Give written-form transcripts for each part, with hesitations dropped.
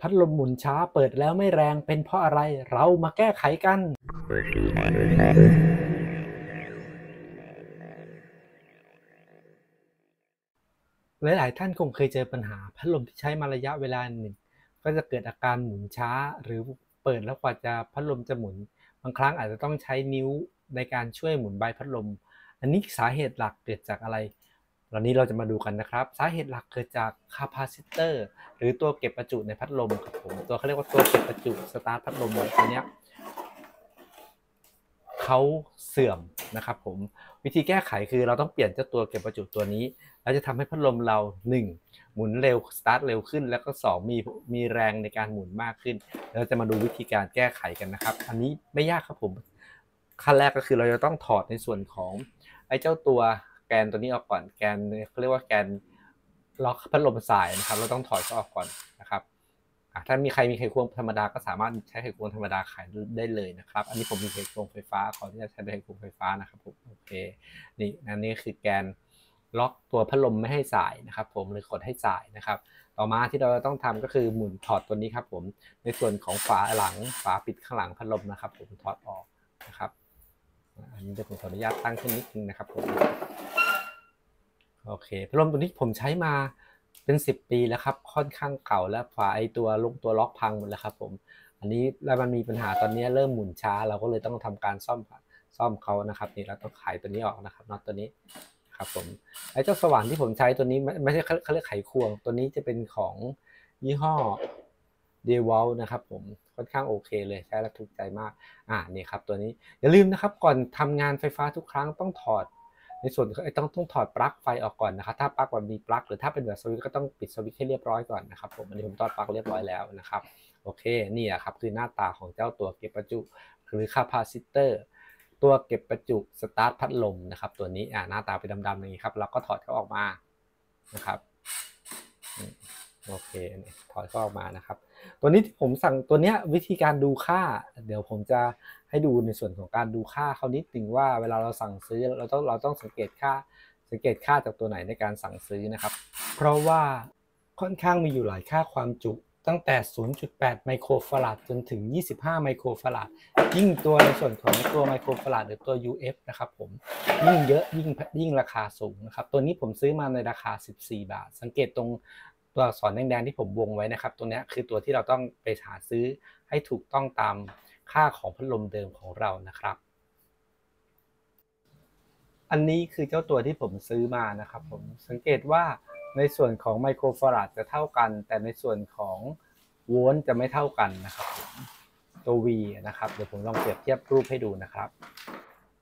พัดลมหมุนช้าเปิดแล้วไม่แรงเป็นเพราะอะไรเรามาแก้ไขกันหลายๆท่านคงเคยเจอปัญหาพัดลมที่ใช้มาระยะเวลาหนึ่งก็จะเกิดอาการหมุนช้าหรือเปิดแล้วกว่าจะพัดลมจะหมุนบางครั้งอาจจะต้องใช้นิ้วในการช่วยหมุนใบพัดลมอันนี้สาเหตุหลักเกิดจากอะไรวันนี้เราจะมาดูกันนะครับสาเหตุหลักเกิดจากคาปาซิเตอร์หรือตัวเก็บประจุในพัดลมครับผมตัวเขาเรียกว่าตัวเก็บประจุสตาร์ทพัดลมตัวนี้เขาเสื่อมนะครับผมวิธีแก้ไขคือเราต้องเปลี่ยนเจ้าตัวเก็บประจุตัวนี้แล้วจะทำให้พัดลมเรา1หมุนเร็วสตาร์ทเร็วขึ้นแล้วก็2มีแรงในการหมุนมากขึ้นเราจะมาดูวิธีการแก้ไขกันนะครับอันนี้ไม่ยากครับผมขั้นแรกก็คือเราจะต้องถอดในส่วนของไอ้เจ้าตัวแกนตัวนี้ออกก่อนแกนเขาเรียกว่าแกนล็อกพัดลมสายนะครับเราต้องถอดก็ออกก่อนนะครับถ้ามีใครมีไขควงธรรมดาก็สามารถใช้ไขควงธรรมดาขายได้เลยนะครับอันนี้ผมมีไขควงไฟฟ้าขออนุญาตใช้ไขควงไฟฟ้านะครับผมโอเคนี่อันนี้คือแกนล็อกตัวพัดลมไม่ให้สายนะครับผมหรือกดให้สายนะครับต่อมาที่เราต้องทำก็คือหมุนถอดตัวนี้ครับผมในส่วนของฝาหลังฝาปิดข้างหลังพัดลมนะครับผมถอดออกนะครับอันนี้จะผมขออนุญาตตั้งขึ้นนิดนึงนะครับผมโอเคพัดลมตัวนี้ผมใช้มาเป็น10 ปีแล้วครับค่อนข้างเก่าแล้วฝาไอตัวล็อกพังหมดแล้วครับผมอันนี้แล้วมันมีปัญหาตอนนี้เริ่มหมุนช้าเราก็เลยต้องทำการซ่อมเขานะครับนี่เราต้องขายตัวนี้ออกนะครับน็อตตัวนี้ครับผมไอ้เจ้าสว่านที่ผมใช้ตัวนี้ไม่ใช่เขาเรียกไขควงตัวนี้จะเป็นของยี่ห้อเดวอลนะครับผมค่อนข้างโอเคเลยใช้แล้วถูกใจมากนี่ครับตัวนี้อย่าลืมนะครับก่อนทำงานไฟฟ้าทุกครั้งต้องถอดในส่วนต้องถอดปลั๊กไฟออกก่อนนะครับถ้าปลั๊กมันมีปลั๊กหรือถ้าเป็นแบบสวิตช์ก็ต้องปิดสวิตช์ให้เรียบร้อยก่อนนะครับผมอันนี้ผมถอดปลั๊กเรียบร้อยแล้วนะครับโอเคนี่แหละครับคือหน้าตาของเจ้าตัวเก็บประจุหรือคาปาซิเตอร์ตัวเก็บประจุสตาร์ทพัดลมนะครับตัวนี้หน้าตาเป็นดำๆอย่างนี้ครับเราก็ถอดเขาออกมานะครับโอเคถอดเขาออกมานะครับตัวนี้ที่ผมสั่งตัวเนี้ยวิธีการดูค่าเดี๋ยวผมจะให้ดูในส่วนของการดูค่าเขานิดนึงว่าเวลาเราสั่งซื้อเราต้องสังเกตค่าจากตัวไหนในการสั่งซื้อนะครับเพราะว่าค่อนข้างมีอยู่หลายค่าความจุตั้งแต่ 0.8 ไมโครฟาราดจนถึง 25 ไมโครฟาราดยิ่งตัวในส่วนของตัวไมโครฟาราดหรือตัว UF นะครับผมยิ่งเยอะยิ่งราคาสูงนะครับตัวนี้ผมซื้อมาในราคา14 บาทสังเกตตรงตัวอักษรแดงๆที่ผมวงไว้นะครับตัวนี้คือตัวที่เราต้องไปหาซื้อให้ถูกต้องตามค่าของพัดลมเดิมของเรานะครับอันนี้คือเจ้าตัวที่ผมซื้อมานะครับผมสังเกตว่าในส่วนของไมโครฟาราดจะเท่ากันแต่ในส่วนของโวลต์จะไม่เท่ากันนะครับผมตัว V นะครับเดี๋ยวผมลองเปรียบเทียบรูปให้ดูนะครับ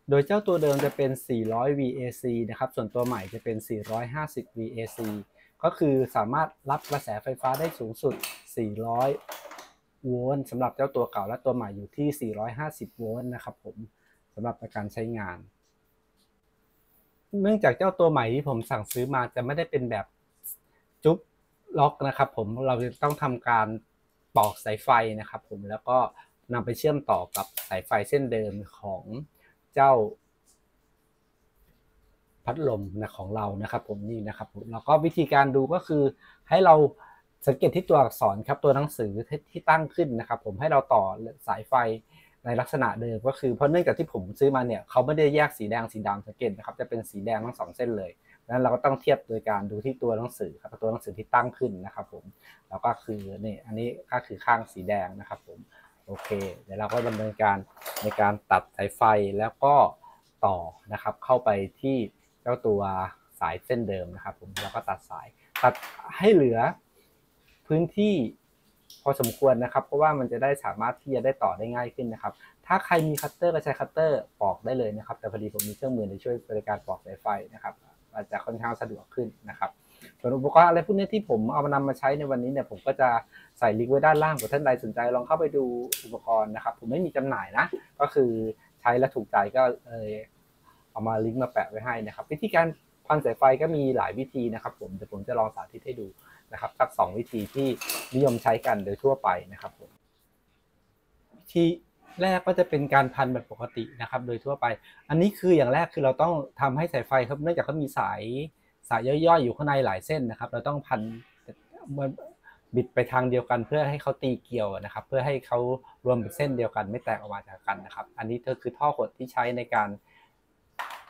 โดยเจ้าตัวเดิมจะเป็น400 VAC นะครับส่วนตัวใหม่จะเป็น450 VAC ก็คือสามารถรับกระแสไฟฟ้าได้สูงสุด400โวลต์สำหรับเจ้าตัวเก่าและตัวใหม่อยู่ที่450โวลต์นะครับผมสำหรับการใช้งานเนื่องจากเจ้าตัวใหม่ที่ผมสั่งซื้อมาจะไม่ได้เป็นแบบจุ๊บล็อกนะครับผมเราจะต้องทำการปอกสายไฟนะครับผมแล้วก็นำไปเชื่อมต่อกับสายไฟเส้นเดิมของเจ้าพัดลมนะของเรานะครับผมนี่นะครับผมแล้วก็วิธีการดูก็คือให้เราสังเกตที่ตัวอักษรครับตัวหนังสือที่ตั้งขึ้นนะครับผมให้เราต่อสายไฟในลักษณะเดิมก็คือเพราะเนื่องจากที่ผมซื้อมาเนี่ยเขาไม่ได้แยกสีแดงสีดำสังเกตนะครับจะเป็นสีแดงทั้ง2เส้นเลยนั้นเราก็ต้องเทียบโดยการดูที่ตัวหนังสือครับตัวหนังสือที่ตั้งขึ้นนะครับผมแล้วก็คือนี่อันนี้ก็คือข้างสีแดงนะครับผมโอเคเดี๋ยวเราก็ดำเนินการในการตัดสายไฟแล้วก็ต่อนะครับเข้าไปที่เจ้าตัวสายเส้นเดิมนะครับผมแล้วก็ตัดสายตัดให้เหลือพื้นที่พอสมควรนะครับเพราะว่ามันจะได้สามารถที่จะได้ต่อได้ง่ายขึ้นนะครับถ้าใครมีคัตเตอร์ก็ใช้คัตเตอร์ปอกได้เลยนะครับแต่พอดีผมมีเครื่องมือในช่วยบริการปอกสายไฟนะครับอาจจะค่อนข้างสะดวกขึ้นนะครับส่วนอุปกรณ์อะไรพวกนี้ที่ผมเอามานำมาใช้ในวันนี้เนี่ยผมก็จะใส่ลิงก์ไว้ด้านล่างเผื่อท่านใดสนใจลองเข้าไปดูอุปกรณ์นะครับผมไม่มีจำหน่ายนะก็คือใช้แล้วถูกใจก็เอามาลิงก์มาแปะไว้ให้นะครับวิธีการพันสายไฟก็มีหลายวิธีนะครับผมเดี๋ยวผมจะลองสาธิตให้ดูนะครับสัก2วิธีที่นิยมใช้กันโดยทั่วไปนะครับผมวิธีแรกก็จะเป็นการพันแบบปกตินะครับโดยทั่วไปอันนี้คืออย่างแรกคือเราต้องทำให้สายไฟครับเนื่องจากเขามีสายย่อยๆอยู่ข้างในหลายเส้นนะครับเราต้องพันเห บิดไปทางเดียวกันเพื่อให้เขาตีเกลียวนะครับเพื่อให้เขารวมเป็นเส้นเดียวกันไม่แตกออกมาจากกันนะครับอันนี้ก็คือท่อหดที่ใช้ในการ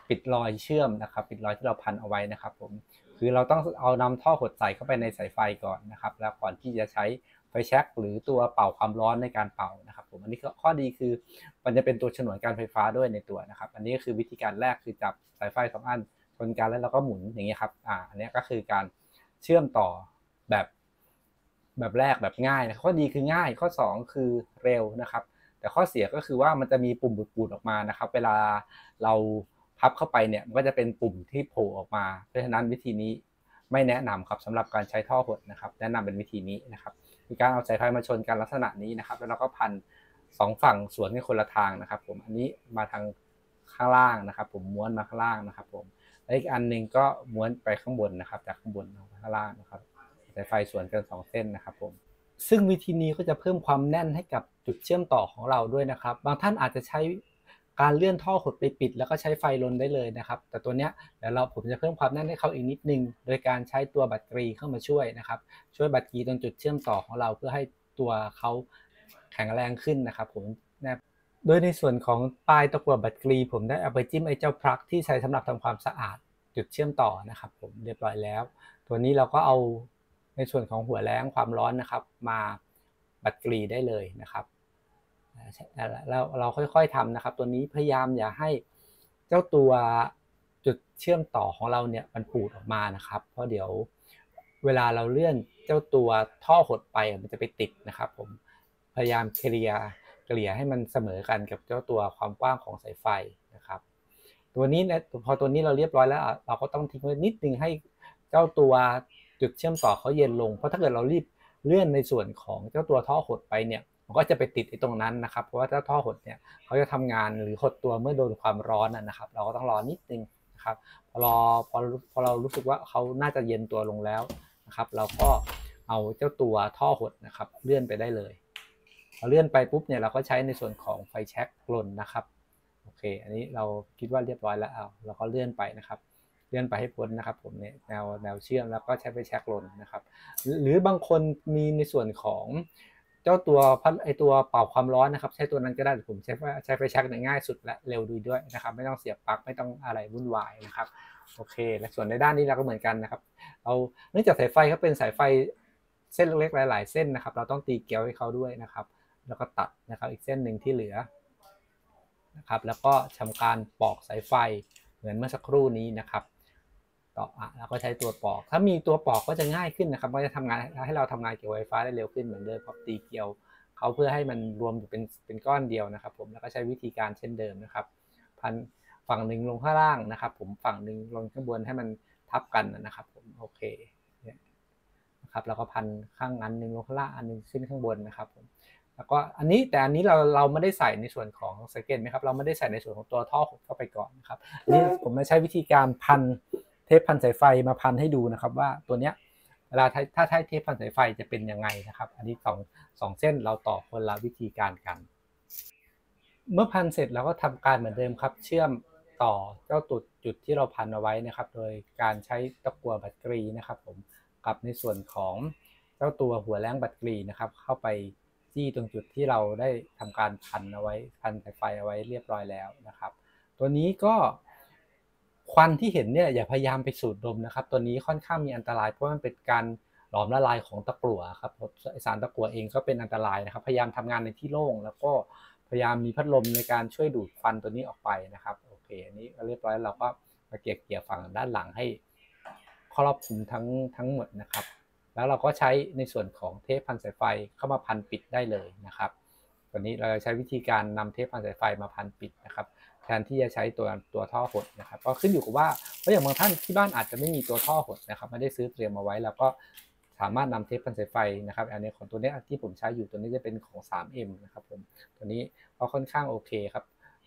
ปิดรอยเชื่อมนะครับปิดรอยที่เราพันเอาไว้นะครับผมคือเราต้องเอานำท่อหดใส่เข้าไปในสายไฟก่อนนะครับแล้วก่อนที่จะใช้ไฟแช็กหรือตัวเป่าความร้อนในการเป่านะครับผมอันนี้ข้อดีคือมันจะเป็นตัวฉนวนการไฟฟ้าด้วยในตัวนะครับอันนี้ก็คือวิธีการแรกคือจับสายไฟ2อันชนกันแล้วเราก็หมุนอย่างเงี้ยครับอันนี้ก็คือการเชื่อมต่อแบบแรกแบบง่ายนะข้อดีคือง่ายข้อ2คือเร็วนะครับแต่ข้อเสียก็คือว่ามันจะมีปุ่มปูดๆออกมานะครับเวลาเราพับเข้าไปเนี่ยมันก็จะเป็นปุ่มที่โผล่ออกมาเพราะฉะนั้นวิธีนี้ไม่แนะนำครับสำหรับการใช้ท่อหดนะครับแนะนำเป็นวิธีนี้นะครับมีการเอาสายไฟมาชนกันลักษณะนี้นะครับแล้วเราก็พัน2ฝั่งสวนกันคนละทางนะครับผมอันนี้มาทางข้างล่างนะครับผมม้วนมาข้างล่างนะครับผมและอีกอันนึงก็ม้วนไปข้างบนนะครับจากข้างบนลงไปข้างล่างนะครับสายไฟสวนกัน2เส้นนะครับผมซึ่งวิธีนี้ก็จะเพิ่มความแน่นให้กับจุดเชื่อมต่อของเราด้วยนะครับบางท่านอาจจะใช้การเลื่อนท่อหดไปปิดแล้วก็ใช้ไฟลนได้เลยนะครับแต่ตัวเนี้ยเดี๋ยวผมจะเพิ่มความแน่นให้เขาอีกนิดนึงโดยการใช้ตัวแบตเตอรี่เข้ามาช่วยนะครับช่วยแบตเตอรี่ตรงจุดเชื่อมต่อของเราเพื่อให้ตัวเขาแข็งแรงขึ้นนะครับผมโดยในส่วนของปลายตะกั่วแบตเตอรี่ผมได้เอาไปจิ้มไอ้เจ้าพลั๊กที่ใช้สำหรับทำความสะอาดจุดเชื่อมต่อนะครับผมเรียบร้อยแล้วตัวนี้เราก็เอาในส่วนของหัวแรงความร้อนนะครับมาแบตเตอรี่ได้เลยนะครับแล้วเราค่อยๆทำนะครับตัวนี้พยายามอย่าให้เจ้าตัวจุดเชื่อมต่อของเราเนี่ยมันปูดออกมานะครับเพราะเดี๋ยวเวลาเราเลื่อนเจ้าตัวท่อหดไปมันจะไปติดนะครับผมพยายามเกลี่ยให้มันเสมอกันกับเจ้าตัวความกว้างของสายไฟนะครับตัวนี้นะพอตัวนี้เราเรียบร้อยแล้วเราก็ต้องทิ้งไว้นิดนึงให้เจ้าตัวจุดเชื่อมต่อเขาเย็นลงเพราะถ้าเกิดเรารีบเลื่อนในส่วนของเจ้าตัวท่อหดไปเนี่ยมันก็จะไปติดตรงนั้นนะครับเพราะว่าเจ้าท่อหดเนี่ยเขาจะทำงานหรือหดตัวเมื่อโดนความร้อนนะครับเราก็ต้องรอนิดนึงนะครับพอเรารู้สึกว่าเขาน่าจะเย็นตัวลงแล้วนะครับเราก็เอาเจ้าตัวท่อหดนะครับเลื่อนไปได้เลยพอเลื่อนไปปุ๊บเนี่ยเราก็ใช้ในส่วนของไฟแช็กกลนนะครับโอเคอันนี้เราคิดว่าเรียบร้อยแล้วเราก็เลื่อนไปนะครับเลื่อนไปให้พ้นนะครับผมเนี่ยแนวเชื่อมแล้วก็ใช้ไฟแช็กลนนะครับหรือบางคนมีในส่วนของเจ้าตัวตัวเป่าความร้อนนะครับใช้ตัวนั้นก็ได้ผมใช้ไฟแช็กง่ายสุดและเร็วด้วยนะครับไม่ต้องเสียบปลั๊กไม่ต้องอะไรวุ่นวายนะครับโอเคและส่วนในด้านนี้เราก็เหมือนกันนะครับเนื่องจากสายไฟเขาเป็นสายไฟเส้นเล็กๆหลายๆเส้นนะครับเราต้องตีเกลียวให้เขาด้วยนะครับแล้วก็ตัดนะครับอีกเส้นหนึ่งที่เหลือนะครับแล้วก็ทำการปอกสายไฟเหมือนเมื่อสักครู่นี้นะครับต่อแล้วก็ใช้ตัวปอกถ้ามีตัวปอกก็จะง่ายขึ้นนะครับก็จะทำงานให้เราทำงานเกี่ยวกับไฟฟ้าได้เร็วขึ้นเหมือนเดิมเพราะตีเกลียวเขาเพื่อให้มันรวมอยู่เป็นก้อนเดียวนะครับผมแล้วก็ใช้วิธีการเช่นเดิมนะครับพันฝั่งหนึ่งลงข้างล่างนะครับผมฝั่งหนึ่งลงข้างบนให้มันทับกันนะครับผมโอเคนะครับแล้วก็พันข้างอันหนึ่งลงข้างล่างอันหนึ่งขึ้นข้างบนนะครับผมแล้วก็อันนี้เราไม่ได้ใส่ในส่วนของสังเกตไหมครับเราไม่ได้ใส่ในส่วนของตัวท่อเข้าไปก่อนนะครับนี่ผมมาใช้วิธีการพันเทปพันสายไฟมาพันให้ดูนะครับว่าตัวเนี้ยเวลาถ้าใช้เทปพันสายไฟจะเป็นยังไงนะครับอันนี้สองเส้นเราต่อคนละวิธีการกันเมื่อพันเสร็จเราก็ทำการเหมือนเดิมครับเชื่อมต่อเจ้าจุดที่เราพันเอาไว้นะครับโดยการใช้ตะกั่วแบตเตอรี่นะครับผมกับในส่วนของเจ้าตัวหัวแรงแบตเตอรี่นะครับเข้าไปจี้ตรงจุดที่เราได้ทำการพันเอาไว้พันสายไฟเอาไว้เรียบร้อยแล้วนะครับตัวนี้ก็ควันที่เห็นเนี่ยอย่าพยายามไปสูดดมนะครับตัวนี้ค่อนข้างมีอันตรายเพราะมันเป็นการหลอมละลายของตะกั่วครับสารตะกั่วเองก็เป็นอันตรายนะครับพยายามทำงานในที่โล่งแล้วก็พยายามมีพัดลมในการช่วยดูดควันตัวนี้ออกไปนะครับโอเคอันนี้เรียบร้อยเราก็มาเกี่ยฝั่งด้านหลังให้ครอบคลุมทั้งหมดนะครับแล้วเราก็ใช้ในส่วนของเทปพันสายไฟเข้ามาพันปิดได้เลยนะครับตัวนี้เราใช้วิธีการนำเทปพันสายไฟมาพันปิดนะครับแทนที่จะใช้ตัวท่อหดนะครับก็ขึ้นอยู่กับว่าเพราะอย่างบางท่านที่บ้านอาจจะไม่มีตัวท่อหดนะครับไม่ได้ซื้อเตรียมมาไว้แล้วก็สามารถนำเทปพันสายไฟนะครับอันนี้ของตัวนี้ที่ผมใช้อยู่ตัวนี้จะเป็นของ 3M นะครับผมตัวนี้ก็ค่อนข้างโอเคครับ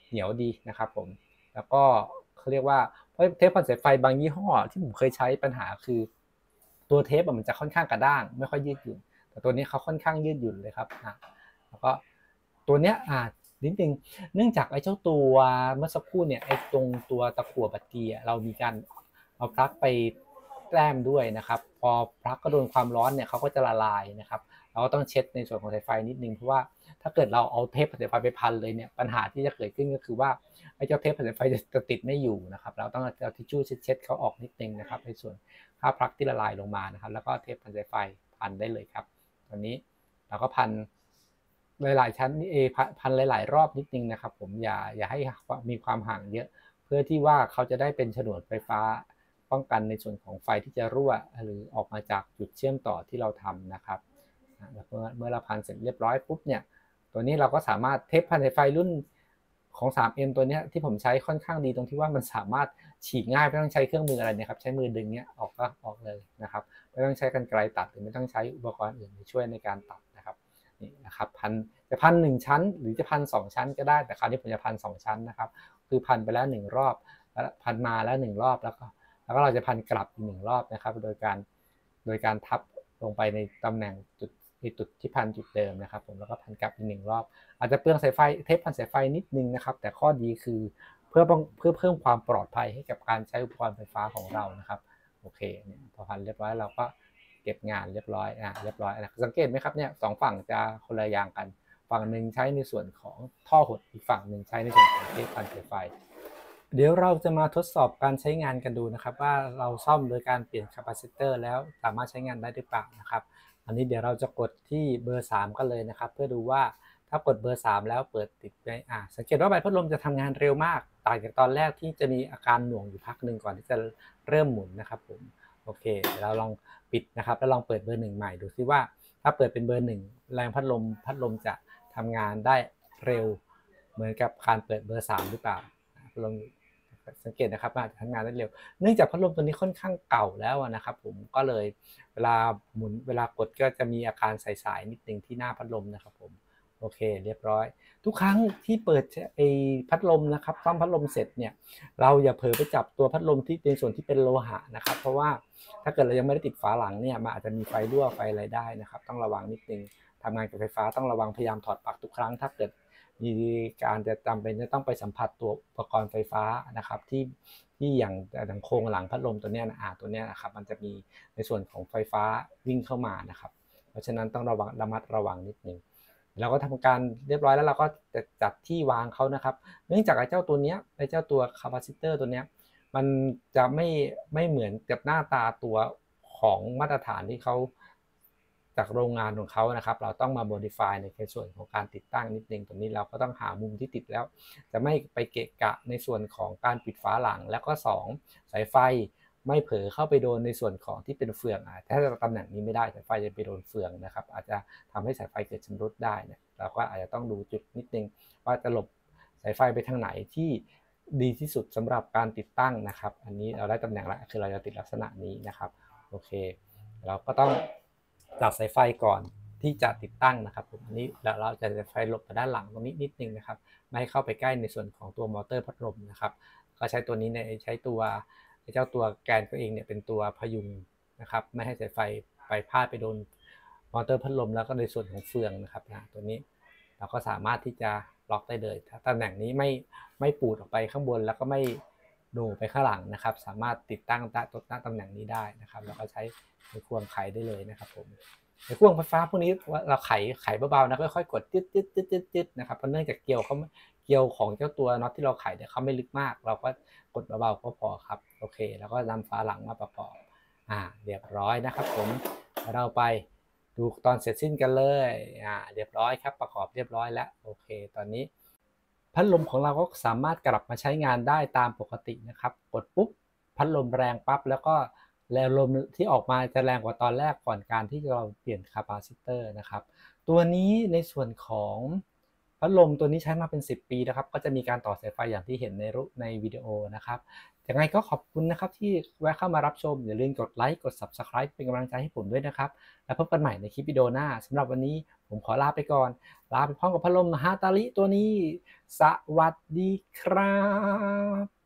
เหนียวดีนะครับผมแล้วก็เขาเรียกว่าเพราะเทปพันสายไฟบางยี่ห้อที่ผมเคยใช้ปัญหาคือตัวเทปมันจะค่อนข้างกระด้างไม่ค่อยยืดหยุ่นแต่ตัวนี้เขาค่อนข้างยืดหยุ่นเลยครับแล้วก็ตัวเนี้ยนิดนึงเนื่องจากไอ้เจ้าตัวเมื่อสักครู่เนี่ยไอ้ตรงตัวตะกั่วแบตเตอรี่เรามีการเอาปลั๊กไป แต้มด้วยนะครับพอปลั๊กก็โดนความร้อนเนี่ยเขาก็จะละลายนะครับเราก็ต้องเช็ดในส่วนของสายไฟนิดนึงเพราะว่าถ้าเกิดเราเอาเทปสายไฟไปพันเลยเนี่ยปัญหาที่จะเกิดขึ้นก็คือว่าไอ้เจ้าเทปสายไฟจะติดไม่อยู่นะครับเราต้องเอาทิชชู่เช็ดเขาออกนิดนึงนะครับในส่วนค่าปลั๊กที่ละลายลงมานะครับแล้วก็เทปสายไฟพันได้เลยครับตอนนี้เราก็พันหลายๆชั้นนี่พันหลายๆรอบนิดนึงนะครับผมอย่าให้มีความห่างเยอะเพื่อที่ว่าเขาจะได้เป็นฉนวนไฟฟ้าป้องกันในส่วนของไฟที่จะรั่วหรือออกมาจากจุดเชื่อมต่อที่เราทำนะครับเมื่อเราพันเสร็จเรียบร้อยปุ๊บเนี่ยตัวนี้เราก็สามารถเทปพันสายไฟรุ่นของ 3M ตัวนี้ที่ผมใช้ค่อนข้างดีตรงที่ว่ามันสามารถฉีกง่ายไม่ต้องใช้เครื่องมืออะไรนะครับใช้มือดึงเนี้ยออกก็ออกเลยนะครับไม่ต้องใช้กรรไกรตัดหรือไม่ต้องใช้อุปกรณ์อื่นมาช่วยในการตัดนะครับนี่นะครับจะพัน1ชั้นหรือจะพัน2ชั้นก็ได้แต่คราวนี้ผมจะพัน2ชั้นนะครับคือพันไปแล้ว1รอบแล้วพันมาแล้ว1รอบแล้วก็เราจะพันกลับอีก1รอบนะครับโดยการทับลงไปในตำแหน่งจุดที่พันจุดเดิมนะครับผมแล้วก็พันกลับอีก1รอบอาจจะเปลืองสายไฟเทปพันสายไฟนิดนึงนะครับแต่ข้อดีคือเพื่อเพิ่มความปลอดภัยให้กับการใช้อุปกรณ์ไฟฟ้าของเรานะครับโอเคเนี่ยพอพันเรียบร้อยเราก็เก็บงานเรียบร้อยเรียบร้อยนะสังเกตไหมครับเนี่ย2ฝั่งจะคนละอย่างกันฝั่งหนึ่งใช้ในส่วนของท่อหดอีกฝั่งหนึ่งใช้ในส่วนของเทปพันสายไฟเดี๋ยวเราจะมาทดสอบการใช้งานกันดูนะครับว่าเราซ่อมโดยการเปลี่ยนคาปาซิเตอร์แล้วสามารถใช้งานได้หรือเปล่านะครับอันนี้เดี๋ยวเราจะกดที่เบอร์3กันเลยนะครับเพื่อดูว่าถ้ากดเบอร์3แล้วเปิดติดไหมสังเกตว่าใบพัดลมจะทำงานเร็วมากต่างจากตอนแรกที่จะมีอาการหน่วงอยู่พักหนึ่งก่อนที่จะเริ่มหมุนนะครับผมโอเคเดี๋ยวเราลองปิดนะครับแล้วลองเปิดเบอร์1ใหม่ดูซิว่าถ้าเปิดเป็นเบอร์1แรงพัดลมจะทำงานได้เร็วเหมือนกับการเปิดเบอร์3หรือเปล่าลองสังเกตนะครับว่าจะทำงานได้เร็วเนื่องจากพัดลมตัวนี้ค่อนข้างเก่าแล้วนะครับผมก็เลยเวลาหมุนเวลากดก็จะมีอาการสายๆนิดนึงที่หน้าพัดลมนะครับผมโอเคเรียบร้อยทุกครั้งที่เปิดพัดลมนะครับซ่อมพัดลมเสร็จเนี่ยเราอย่าเผลอไปจับตัวพัดลมที่ในส่วนที่เป็นโลหะนะครับเพราะว่าถ้าเกิดเรายังไม่ได้ติดฝาหลังเนี่ยมันอาจจะมีไฟรั่วไฟอะไรได้นะครับต้องระวังนิดนึงทำงานกับไฟฟ้าต้องระวังพยายามถอดปลั๊กทุกครั้งถ้าเกิดมีการจะจำเป็นจะต้องไปสัมผัสตัวอุปกรณ์ไฟฟ้านะครับที่อย่างโครงหลังพัดลมตัวนี้นะครับมันจะมีในส่วนของไฟฟ้าวิ่งเข้ามานะครับเพราะฉะนั้นต้องระมัดระวังนิดนึงเราก็ทำการเรียบร้อยแล้วเราก็จะจัดที่วางเขานะครับเนื่องจากไอ้เจ้าตัวคาปาซิเตอร์ตัวเนี้ยมันจะไม่เหมือนกับหน้าตาตัวของมาตรฐานที่เขาจากโรงงานของเขานะครับเราต้องมา modify ในส่วนของการติดตั้งนิดนึงตรงนี้เราก็ต้องหามุมที่ติดแล้วจะไม่ไปเกะกะในส่วนของการปิดฝาหลังแล้วก็2สายไฟไม่เผลอเข้าไปโดนในส่วนของที่เป็นเฟืองถ้าตำแหน่งนี้ไม่ได้สายไฟจะไปโดนเฟืองนะครับอาจจะทำให้สายไฟเกิดชำรุดได้เนี่ยเราก็อาจจะต้องดูจุดนิดนึงว่าจะหลบสายไฟไปทางไหนที่ดีที่สุดสำหรับการติดตั้งนะครับอันนี้เราได้ตำแหน่งแล้วคือเราจะติดลักษณะนี้นะครับโอเคเราก็ต้องจับสายไฟก่อนที่จะติดตั้งนะครับผมอันนี้เราจะไฟหลบไปด้านหลังตรงนี้นิดนึงนะครับไม่ให้เข้าไปใกล้ในส่วนของตัวมอเตอร์พัดลมนะครับก็ใช้ตัวนี้ใช้ตัวเจ้าตัวแกนก็เองเนี่ยเป็นตัวพยุงนะครับไม่ให้สายไฟไปพาดไปโดนมอเตอร์พัดลมแล้วก็ในส่วนของเฟืองนะครับตัวนี้เราก็สามารถที่จะล็อกได้เลยถ้าตำแหน่งนี้ไม่ปูดออกไปข้างบนแล้วก็ไม่โด่ไปข้างหลังนะครับสามารถติดตั้งตำแหน่งนี้ได้นะครับแล้วก็ใช้ในควงไขได้เลยนะครับผมในควงไฟฟ้าพวกนี้เราไขเบาๆนะค่อยๆกดจึ๊ดนะครับเพราะเนื่องจากเกลียวของเจ้าตัวน็อตที่เราไขเนี่ยเขาไม่ลึกมากเราก็กดเบาๆก็พอครับโอเคแล้วก็นำฝาหลังมาประกอบเรียบร้อยนะครับผมเราไปดูตอนเสร็จสิ้นกันเลยเรียบร้อยครับประกอบเรียบร้อยแล้วโอเคตอนนี้พัดลมของเราก็สามารถกลับมาใช้งานได้ตามปกตินะครับกดปุ๊บพัดลมแรงปั๊บแล้วก็แรงลมที่ออกมาจะแรงกว่าตอนแรกก่อนการที่เราเปลี่ยนคาปาซิเตอร์นะครับตัวนี้ในส่วนของพัดลมตัวนี้ใช้มาเป็น10 ปีนะครับก็จะมีการต่อสายไฟอย่างที่เห็นในวิดีโอนะครับยังไงก็ขอบคุณนะครับที่แวะเข้ามารับชมอย่าลืมกดไลค์กด Subscribe เป็นกำลังใจให้ผมด้วยนะครับแล้วพบกันใหม่ในคลิปวิดีโอหน้าสำหรับวันนี้ผมขอลาไปก่อนลาไปพร้อมกับพัดลมฮาตาลิตัวนี้สวัสดีครับ